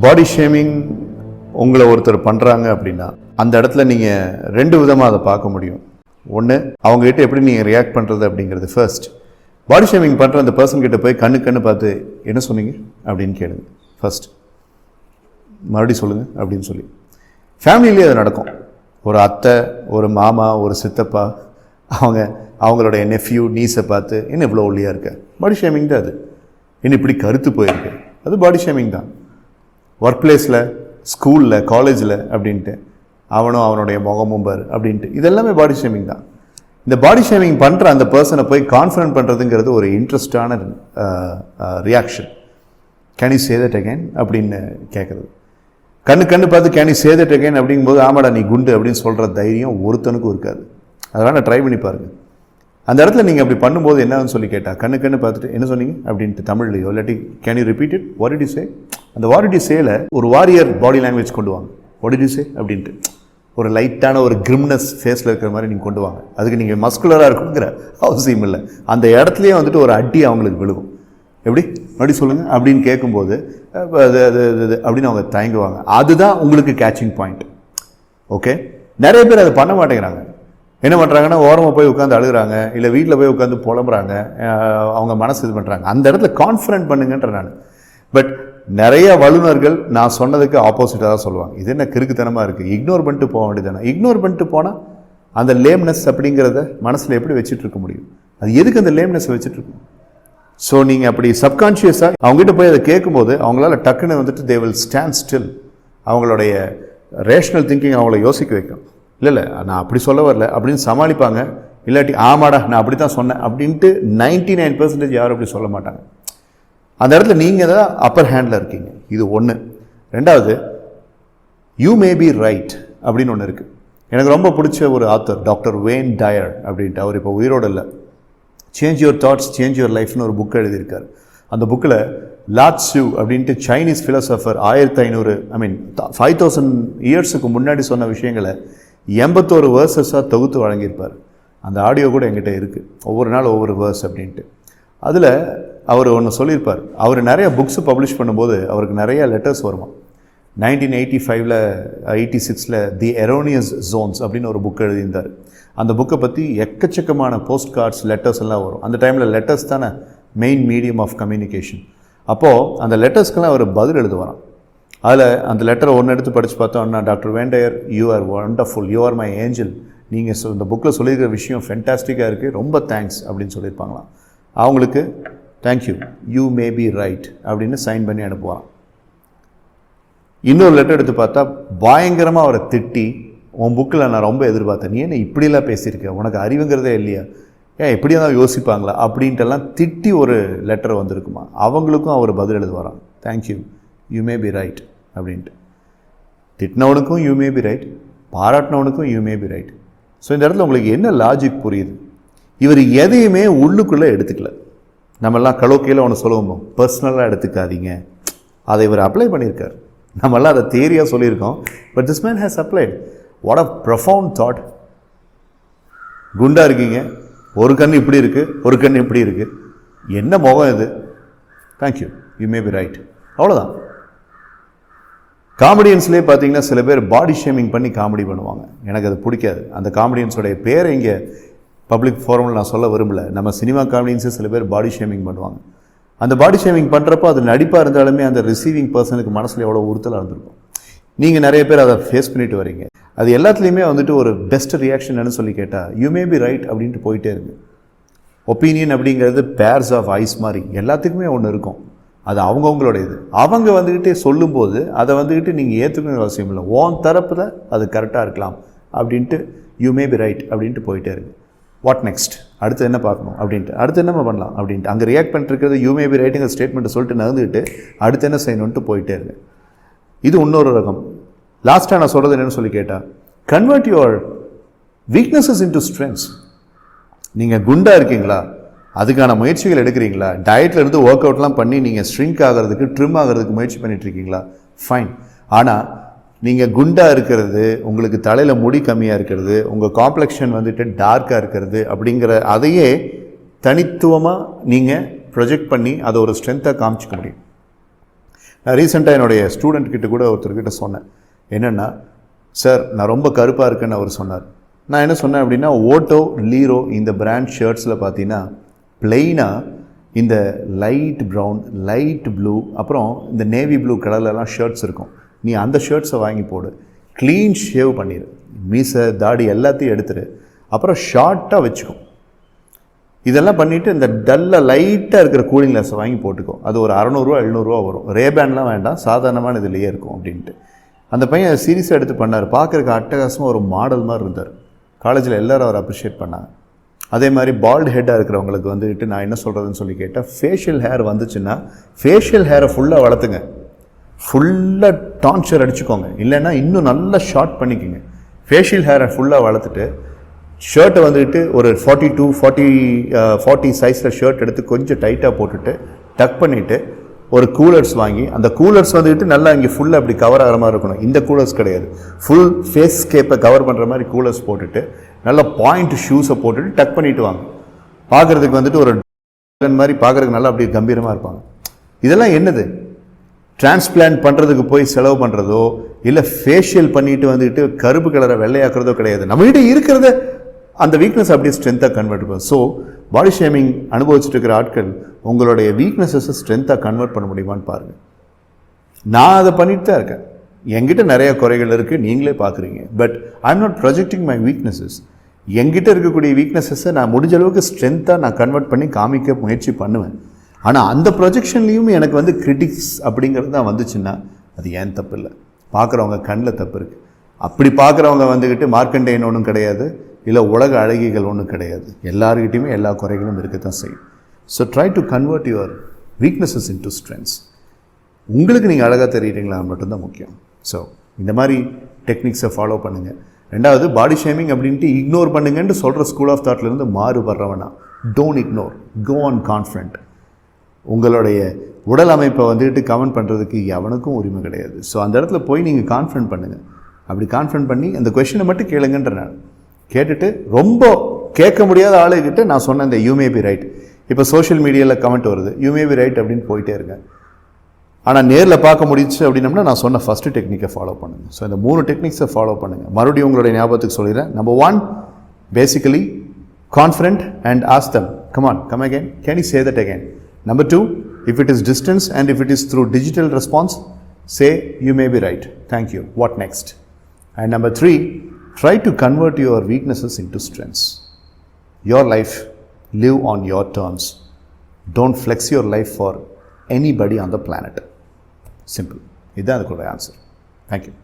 Body shaming உங்களை ஒருத்தர் பண்ணுறாங்க அப்படின்னா அந்த இடத்துல நீங்கள் ரெண்டு விதமாக அதை பார்க்க முடியும். ஒன்று, அவங்ககிட்ட எப்படி நீங்கள் ரியாக்ட் பண்ணுறது அப்படிங்கிறது. ஃபர்ஸ்ட், பாடி ஷேமிங் பண்ணுற அந்த பர்சன் கிட்ட போய் கண்ணு பார்த்து என்ன சொன்னீங்க அப்படின்னு கேளுங்க. ஃபர்ஸ்ட், மறுபடியும் சொல்லுங்கள் அப்படின்னு சொல்லி. ஃபேமிலியிலே அது நடக்கும். ஒரு அத்தை, ஒரு மாமா, ஒரு சித்தப்பா அவங்களுடைய நெஃப்யூ நீஸை பார்த்து என்ன இவ்வளோ ஒல்லியாக இருக்க, பாடி ஷேமிங் தான் அது. என்ன இப்படி கருத்து போயிருக்கு, அது பாடி ஷேமிங் தான். ஒர்க் பிளேஸில், ஸ்கூலில், காலேஜில் அப்படின்ட்டு அவனுடைய முகமும் பார் அப்படின்ட்டு இதெல்லாமே பாடி ஷேமிங் தான். இந்த பாடி ஷேமிங் பண்ணுற அந்த பர்சனை போய் கான்ஃபிடன்ட் பண்ணுறதுங்கிறது ஒரு இன்ட்ரெஸ்டான reaction. Can you say that again அப்படின்னு கேட்குறது. கண்ணு பார்த்து can you say that again அப்படிங்கும்போது ஆமாடா நீ குண்டு அப்படின்னு சொல்கிற தைரியம் ஒருத்தனுக்கும் இருக்காது. அதனால் நான் ட்ரை பண்ணி பாருங்கள். அந்த இடத்துல நீங்கள் அப்படி பண்ணும்போது என்னன்னு சொல்லி கேட்டால் கண்ணு பார்த்துட்டு என்ன சொன்னீங்க அப்படின்ட்டு தமிழ்லையோ இல்லாட்டி can you repeat it, what did you say. அந்த வாட் டிட் யூ சேல ஒரு வாரியர் பாடி லாங்குவேஜ் கொண்டு வாங்க. வாட் டிட் யூ சே அப்படின்ட்டு ஒரு லைட்டான ஒரு கிரிம்னஸ் ஃபேஸில் இருக்கிற மாதிரி நீங்கள் கொண்டு வாங்க. அதுக்கு நீங்கள் மஸ்குலராக இருக்குங்கிற அவசியம் இல்லை. அந்த இடத்துலையே வந்துட்டு ஒரு அடி அவங்களுக்கு விழுகும். எப்படி மறுபடி சொல்லுங்கள் அப்படின்னு கேட்கும்போது அது அப்படின்னு அவங்க தயங்குவாங்க. அதுதான் உங்களுக்கு கேட்சிங் பாயிண்ட். ஓகே, நிறைய பேர் அதை பண்ண மாட்டேங்கிறாங்க. என்ன பண்ணுறாங்கன்னா ஓரமாக போய் உட்காந்து அழுகிறாங்க, இல்லை வீட்டில் போய் உட்காந்து புலம்புறாங்க, அவங்க மனசு இது பண்ணுறாங்க. அந்த இடத்துல கான்ஃபிடென்ட் பண்ணுங்கன்ற நான். பட் நிறைய வல்லுநர்கள் நான் சொன்னதுக்கு ஆப்போசிட்டாக தான் சொல்லுவாங்க. இது என்ன கிறுக்குத்தனமாக இருக்குது, இக்னோர் பண்ணிட்டு போக வேண்டியதானே. இக்னோர் பண்ணிட்டு போனால் அந்த லேம்னஸ் அப்படிங்கிறத மனசில் எப்படி வச்சுட்டு இருக்க முடியும்? அது எதுக்கு அந்த லேம்னஸ் வச்சுட்டு இருக்கும்? ஸோ நீங்கள் அப்படி சப்கான்ஷியஸாக அவங்ககிட்ட போய் அதை கேட்கும்போது அவங்களால டக்குன்னு வந்துட்டு தே வில் ஸ்டாண்ட் ஸ்டில். அவங்களுடைய ரேஷ்னல் திங்கிங் அவங்கள யோசிக்க வைக்கும். இல்லை நான் அப்படி சொல்ல வரல அப்படின்னு சமாளிப்பாங்க. இல்லாட்டி ஆமாடா நான் அப்படி தான் சொன்னேன் அப்படின்ட்டு 99% யாரும் அப்படி சொல்ல மாட்டாங்க. அந்த இடத்துல நீங்கள் தான் அப்பர் ஹேண்டில் இருக்கீங்க. இது ஒன்று. ரெண்டாவது, யூ மே பி ரைட் அப்படின்னு ஒன்று இருக்குது. எனக்கு ரொம்ப பிடிச்ச ஒரு ஆத்தர் டாக்டர் வேன் டயர் அப்படின்ட்டு. அவர் இப்போ உயிரோடு இல்லை. Change your thoughts change your லைஃப்னு ஒரு புக் எழுதியிருக்காரு. அந்த புக்கில் லாட் ஷூ அப்படின்ட்டு சைனீஸ் ஃபிலோசஃபர் 5000 இயர்ஸுக்கு முன்னாடி சொன்ன விஷயங்களை 81 வேர்சஸாக தொகுத்து வழங்கியிருப்பார். அந்த ஆடியோ கூட என்கிட்ட இருக்குது. ஒவ்வொரு நாள் ஒவ்வொரு வேர்ஸ் அப்படின்ட்டு. அதில் அவர் ஒன்று சொல்லியிருப்பார். அவர் நிறைய புக்ஸு பப்ளிஷ் பண்ணும்போது அவருக்கு நிறைய லெட்டர்ஸ் வருமா. 1985 86 தி எரோனியஸ் ஜோன்ஸ் அப்படின்னு ஒரு புக் எழுதியிருந்தார். அந்த புக்கை பற்றி எக்கச்சக்கமான போஸ்ட் கார்ட்ஸ், லெட்டர்ஸ் எல்லாம் வரும். அந்த டைமில் லெட்டர்ஸ் தானே மெயின் மீடியம் ஆஃப் கம்யூனிகேஷன். அப்போது அந்த லெட்டர்ஸ்க்கெல்லாம் அவர் பதில் எழுதுவாராம். அதில் அந்த லெட்டரை ஒன்று எடுத்து படித்து பார்த்தோம்னா, doctor Wayne Dyer, you are wonderful, you are my angel, நீங்கள் இந்த புக்கில் சொல்லியிருக்கிற விஷயம் ஃபென்டாஸ்டிக்காக இருக்குது, ரொம்ப தேங்க்ஸ் அப்படின்னு சொல்லியிருப்பாங்களாம். அவங்களுக்கு thank you, you may be right அப்படின்னு சைன் பண்ணி அனுப்புவாராம். இன்னொரு லெட்டர் எடுத்து பார்த்தா பயங்கரமாக அவரை திட்டி, உன் புக்கில் நான் ரொம்ப எதிர்பார்த்தேன், நீ என்ன இப்படிலாம் பேசியிருக்க, உனக்கு அறிவுங்கிறதே இல்லையா, ஏன் எப்படியா தான் யோசிப்பாங்களா அப்படின்ட்டுலாம் திட்டி ஒரு லெட்டர் வந்திருக்குமா. அவங்களுக்கும் அவர் பதில் எழுதுவாராம், thank you, you may be right அப்படின்ட்டு. திட்டினவனுக்கும் யூ மே பி ரைட், பாராட்டினவனுக்கும் you may be right. So இந்த இடத்துல உங்களுக்கு என்ன லாஜிக் புரியுது? இவர் எதையுமே உள்ளுக்குள்ளே எடுத்துக்கல. நம்மெல்லாம் கலோக்கியில் ஒன்று சொல்லுவோம், பர்சனலாக எடுத்துக்காதீங்க. அதை இவர் அப்ளை பண்ணியிருக்கார். நம்மெல்லாம் அதை தியரியாக சொல்லியிருக்கோம். But this man has applied. What a profound thought. குண்டாக இருக்கீங்க, ஒரு கண் இப்படி இருக்குது, ஒரு கண் இப்படி இருக்குது, என்ன முகம் இது, thank you, you may be right, அவ்வளோதான். காமெடியன்ஸ்லேயே பார்த்தீங்கன்னா சில பேர் பாடி ஷேமிங் பண்ணி காமெடி பண்ணுவாங்க. எனக்கு அது பிடிக்காது. அந்த காமெடியன்ஸோடைய பேரை இங்கே பப்ளிக் ஃபோரமில் நான் சொல்ல விரும்பல. நம்ம சினிமா காமெடியன்ஸே சில பேர் பாடி ஷேமிங் பண்ணுவாங்க. அந்த பாடி ஷேமிங் பண்ணுறப்போ அது நடிப்பாக இருந்தாலுமே அந்த ரிசீவிங் பர்சனுக்கு மனசில் எவ்வளோ உறுத்தலாக இருந்திருக்கும். நீங்கள் நிறைய பேர் அதை ஃபேஸ் பண்ணிட்டு வரீங்க. அது எல்லாத்துலேயுமே வந்துட்டு ஒரு பெஸ்ட் ரியாக்ஷன் சொல்லி கேட்டால் யூ மே பி ரைட் அப்படின்ட்டு போயிட்டே இருக்கு. ஒப்பீனியன் அப்படிங்கிறது பேர்ஸ் ஆஃப் ஐஸ் மாதிரி எல்லாத்துக்குமே ஒன்று இருக்கும். அது அவங்கவுங்களோடையது. அவங்க வந்துக்கிட்டே சொல்லும்போது அதை வந்துக்கிட்டு நீங்கள் ஏற்றுக்கணுங்கிற அவசியம் இல்லை. ஓன் தரப்பில் அது கரெக்டாக இருக்கலாம் அப்படின்ட்டு யூ மே பி ரைட் அப்படின்ட்டு போயிட்டே இருக்கு. வாட் நெக்ஸ்ட், அடுத்து என்ன பார்க்கணும் அப்படின்ட்டு, அடுத்து என்ன பண்ணலாம் அப்படின்ட்டு அங்கே ரியாக்ட் பண்ணிட்டுருக்கிறது யூ மே பி ரைட்டுங்கிற ஸ்டேட்மெண்ட்டை சொல்லிட்டு நகர்ந்துக்கிட்டு அடுத்து என்ன செய்யணுன்ட்டு போயிட்டே இருக்கு. இது இன்னொரு ரகம். லாஸ்ட்டாக நான் சொல்கிறது என்னென்னு சொல்லி கேட்டால், convert your weaknesses into strengths. நீங்கள் குண்டாக இருக்கீங்களா, அதுக்கான முயற்சிகள் எடுக்கிறீங்களா, டயட்டில் இருந்து ஒர்க் அவுட்லாம் பண்ணி நீங்கள் ஸ்ட்ரிங்க் ஆகிறதுக்கு, ட்ரிம் ஆகிறதுக்கு முயற்சி பண்ணிகிட்ருக்கீங்களா, ஃபைன். ஆனால் நீங்கள் குண்டாக இருக்கிறது, உங்களுக்கு தலையில் முடி கம்மியாக இருக்கிறது, உங்கள் காம்ப்ளெக்ஷன் வந்துட்டு டார்க்காக இருக்கிறது அப்படிங்கிற அதையே தனித்துவமாக நீங்கள் ப்ரொஜெக்ட் பண்ணி அதை ஒரு ஸ்ட்ரென்த்தாக காமிச்சிக்க முடியும். நான் ரீசெண்டாக என்னுடைய ஸ்டூடெண்ட் கிட்ட கூட ஒருத்தர்கிட்ட சொன்னேன். என்னென்னா, சார் நான் ரொம்ப கருப்பாக இருக்குன்னு அவர் சொன்னார். நான் என்ன சொன்னேன் அப்படின்னா, ஓட்டோ, லீரோ இந்த பிராண்ட் ஷர்ட்ஸில் பார்த்தீங்கன்னா பிளெயினாக இந்த லைட் ப்ரௌன், லைட் ப்ளூ, அப்புறம் இந்த நேவி ப்ளூ கலர்லலாம் ஷர்ட்ஸ் இருக்கும். நீ அந்த ஷர்ட்ஸை வாங்கி போடு, க்ளீன் ஷேவ் பண்ணிடு, மீசை தாடி எல்லாத்தையும் எடுத்துரு, அப்புறம் ஷார்ட்டாக வச்சுக்கும். இதெல்லாம் பண்ணிவிட்டு இந்த டல்லாக லைட்டாக இருக்கிற கூலிங் கிளாஸை வாங்கி போட்டுக்கோ. அது ஒரு 600 700 வரும். ரேபேன்லாம் வேண்டாம், சாதாரணமான இதுலேயே இருக்கும் அப்படின்ட்டு. அந்த பையன் சீரியஸாக எடுத்து பண்ணார். பார்க்குறக்கு அட்டகாசமாக ஒரு மாடல் மாதிரி இருந்தார். காலேஜில் எல்லோரும் அவர் அப்ரிஷியேட் பண்ணாங்க. அதே மாதிரி பால்டு ஹெட்டாக இருக்கிறவங்களுக்கு வந்துட்டு நான் என்ன சொல்கிறதுன்னு சொல்லி கேட்டேன், ஃபேஷியல் ஹேர் வந்துச்சுன்னா ஃபேஷியல் ஹேரை ஃபுல்லாக வளர்த்துங்க, ஃபுல்லாக டான்ச்சர் அடிச்சுக்கோங்க, இல்லைன்னா இன்னும் நல்லா ஷார்ட் பண்ணிக்கோங்க. ஃபேஷியல் ஹேரை ஃபுல்லாக வளர்த்துட்டு ஷர்ட்டை வந்துட்டு ஒரு 40 சைஸில் ஷர்ட் எடுத்து கொஞ்சம் டைட்டாக போட்டுட்டு டக் பண்ணிவிட்டு ஒரு கூலர்ஸ் வாங்கி, அந்த கூலர்ஸ் வந்துட்டு நல்லா இங்கே ஃபுல்லாக அப்படி கவர் ஆகிற மாதிரி இருக்கணும். இந்த கூலர்ஸ் கிடையாது, ஃபுல் ஃபேஸ் ஸ்கேப்பை கவர் பண்ணுற மாதிரி கூலர்ஸ் போட்டுட்டு நல்ல பாயிண்ட் ஷூஸை போட்டுட்டு டக் பண்ணிவிட்டு வாங்க. பார்க்குறதுக்கு வந்துட்டு ஒரு மாதிரி பார்க்குறதுக்கு நல்லா அப்படி கம்பீரமாக இருப்பாங்க. இதெல்லாம் என்னது? டிரான்ஸ்பிளான்ட் பண்ணுறதுக்கு போய் செலவு பண்ணுறதோ இல்லை ஃபேஷியல் பண்ணிட்டு வந்துட்டு கருப்பு கலரை வெள்ளையாக்குறதோ கிடையாது. நம்மகிட்ட இருக்கிறத அந்த வீக்னஸ் அப்படியே ஸ்ட்ரென்த்தாக கன்வெர்ட் பண்ணும். ஸோ பாடி ஷேமிங் அனுபவிச்சுட்டு இருக்கிற ஆட்கள் உங்களுடைய வீக்னஸஸை ஸ்ட்ரென்த்தாக கன்வெர்ட் பண்ண முடியுமான்னு பாருங்கள். நான் அதை பண்ணிட்டு தான் இருக்கேன். என்கிட்ட நிறைய குறைகள் இருக்குது, நீங்களே பார்க்குறீங்க. But I am not projecting my weaknesses. என்கிட்ட இருக்கக்கூடிய வீக்னஸஸை நான் முடிஞ்ச அளவுக்கு ஸ்ட்ரென்த்தாக நான் கன்வெர்ட் பண்ணி காமிக்க முயற்சி பண்ணுவேன். ஆனால் அந்த ப்ரொஜெக்ஷன்லேயும் எனக்கு வந்து கிரிட்டிக்ஸ் அப்படிங்கிறது தான் வந்துச்சுன்னா அது ஏன் தப்பு இல்லை, பார்க்குறவங்க கண்ணில் தப்பு இருக்குது. அப்படி பார்க்குறவங்க வந்துக்கிட்டு மார்க்கண்டேயன் ஒன்றும் கிடையாது, இல்லை உலக அழகிகள் ஒன்றும் கிடையாது. எல்லாருக்கிட்டையுமே எல்லா குறைகளும் இருக்கத்தான் செய்யும். So try to convert your weaknesses into strengths. உங்களுக்கு நீங்கள் அழகாக தெரியுறீங்களா மட்டும்தான் முக்கியம். ஸோ இந்த மாதிரி டெக்னிக்ஸை ஃபாலோ பண்ணுங்கள். ரெண்டாவது, பாடி ஷேமிங் அப்படின்ட்டு இக்னோர் பண்ணுங்கன்னு சொல்கிற ஸ்கூல் ஆஃப் தாட்லேருந்து மாறுபடுறவனா, don't ignore, go on confident. உங்களுடைய உடல் அமைப்பை வந்துட்டு கமெண்ட் பண்ணுறதுக்கு எவனுக்கும் உரிமை கிடையாது. ஸோ அந்த இடத்துல போய் நீங்கள் கான்ஃபிடென்ட் பண்ணுங்கள். அப்படி கான்ஃபிடென்ட் பண்ணி அந்த கொஷினை மட்டும் கேளுங்கன்ற நான் கேட்டுட்டு, ரொம்ப கேட்க முடியாத ஆளுகிட்ட நான் சொன்ன இந்த யூ மே பி ரைட், இப்போ சோஷியல் மீடியாவில் கமெண்ட் வருது, யூ மே பி ரைட் அப்படின்னு போயிட்டே இருங்க. ஆனால் நேரில் பார்க்க முடிச்சு அப்படின்னம்னா நான் சொன்ன ஃபஸ்ட்டு டெக்னிக்கை ஃபாலோ பண்ணுங்கள். ஸோ இந்த 3 டெக்னிக்ஸை ஃபாலோ பண்ணுங்கள். மறுபடியும் உங்களுடைய ஞாபகத்துக்கு சொல்லிடுறேன். Number 1, basically confident and ask them, come again, can you say that again. Number 2, if it is distance and if it is through digital response, say you may be right, thank you, what next? And number 3, try to convert your weaknesses into strengths. Your life, live on your terms. Don't flex your life for anybody on the planet. Simple. This is the answer. Thank you.